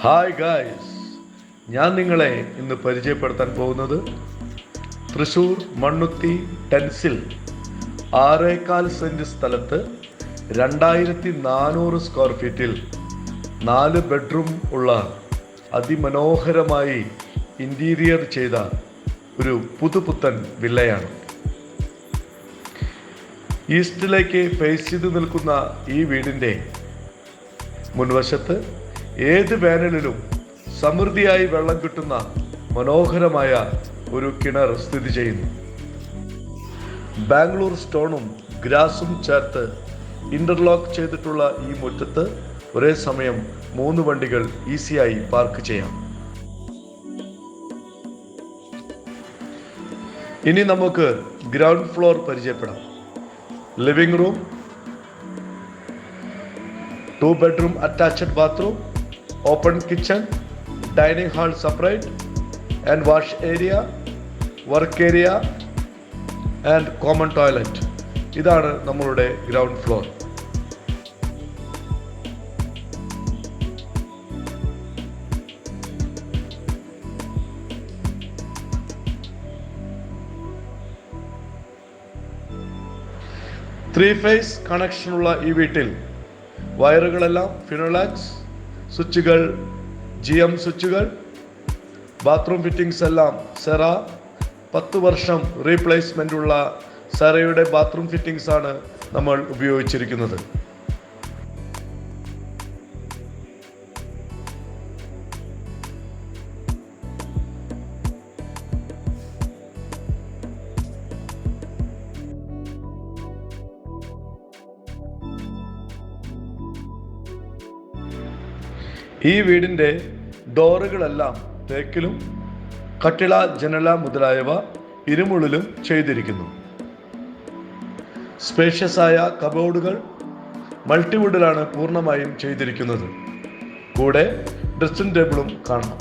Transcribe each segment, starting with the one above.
Hi guys, ഞാൻ നിങ്ങളെ ഇന്ന് പരിചയപ്പെടുത്താൻ പോകുന്നത് തൃശ്ശൂർ മണ്ണുത്തി ടെൻസിൽ 6.25 സെൻറ്റ് സ്ഥലത്ത് 2400 സ്ക്വയർ ഫീറ്റിൽ 4 ബെഡ്റൂം ഉള്ള അതിമനോഹരമായി ഇൻറ്റീരിയർ ചെയ്ത ഒരു പുതുപുത്തൻ വില്ലയാണ്. ഈസ്റ്റിലേക്ക് ഫേസ് ചെയ്ത് നിൽക്കുന്ന ഈ വീടിൻ്റെ മുൻവശത്ത് ഏത് വേനലിലും സമൃദ്ധിയായി വെള്ളം കിട്ടുന്ന മനോഹരമായ ഒരു കിണർ സ്ഥിതി ചെയ്യുന്നു. ബാംഗ്ലൂർ സ്റ്റോണും ഗ്രാസും ചേർത്ത് ഇന്റർലോക്ക് ചെയ്തിട്ടുള്ള ഈ മുറ്റത്ത് ഒരേ സമയം 3 വണ്ടികൾ ഈസിയായി പാർക്ക് ചെയ്യാം. ഇനി നമുക്ക് ഗ്രൗണ്ട് ഫ്ലോർ പരിചയപ്പെടാം. Living room, 2 bedroom attached bathroom, open kitchen, dining hall separate, and wash area, work area and common toilet. ഇതാണ് നമ്മളുടെ ഗ്രൗണ്ട് ഫ്ലോർ. ത്രീ ഫേസ് കണക്ഷനുള്ള ഈ വീട്ടിൽ വയറുകളെല്ലാം ഫിനോലാക്സ്, സ്വിച്ചുകൾ GM സ്വിച്ചുകൾ, ബാത്റൂം ഫിറ്റിംഗ്സ് എല്ലാം സെറ, 10 വർഷം റീപ്ലേസ്മെൻ്റ് ഉള്ള സെറയുടെ ബാത്റൂം ഫിറ്റിംഗ്സ് ആണ് നമ്മൾ ഉപയോഗിച്ചിരിക്കുന്നത്. ഈ വീടിൻ്റെ ഡോറുകളെല്ലാം തേക്കിലും കട്ടിള, ജനല മുതലായവ ഇരുമുള്ളിലും ചെയ്തിരിക്കുന്നു. സ്പേഷ്യസ് ആയ കബോർഡുകൾ മൾട്ടിവുഡിലാണ് പൂർണ്ണമായും ചെയ്തിരിക്കുന്നത്. കൂടെ ഡ്രസ്സിംഗ് ടേബിളും കാണാം.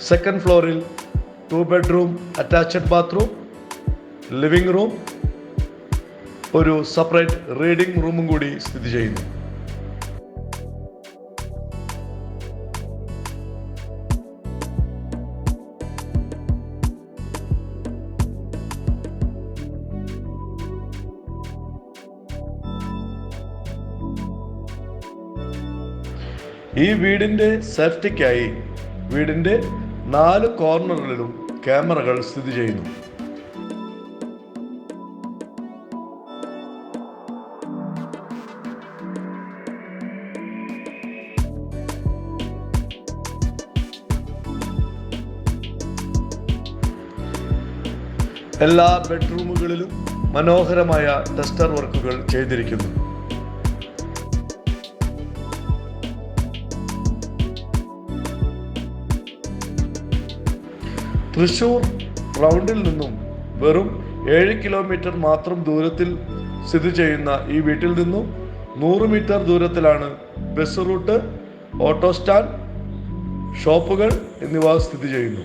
സെക്കൻഡ് ഫ്ലോറിൽ 2 bedroom attached bathroom, living room, ഒരു സെപ്പറേറ്റ് റീഡിംഗ് റൂമും കൂടി സ്ഥിതി ചെയ്യുന്നു. ഈ വീടിൻ്റെ സേഫ്റ്റിക്കായി വീടിൻ്റെ 4 കോർണറുകളിലും ക്യാമറകൾ സ്ഥിതി ചെയ്യുന്നു. എല്ലാ ബെഡ്റൂമുകളിലും മനോഹരമായ ടെസ്റ്റർ വർക്കുകൾ ചെയ്തിരിക്കുന്നു. തൃശ്ശൂർ റൗണ്ടിൽ നിന്നും വെറും 7 കിലോമീറ്റർ മാത്രം ദൂരത്തിൽ സ്ഥിതി ചെയ്യുന്ന ഈ വീട്ടിൽ നിന്നും 100 മീറ്റർ ദൂരത്തിലാണ് ബസ് റൂട്ട്, ഓട്ടോ സ്റ്റാൻഡ്, ഷോപ്പുകൾ എന്നിവ സ്ഥിതി ചെയ്യുന്നു.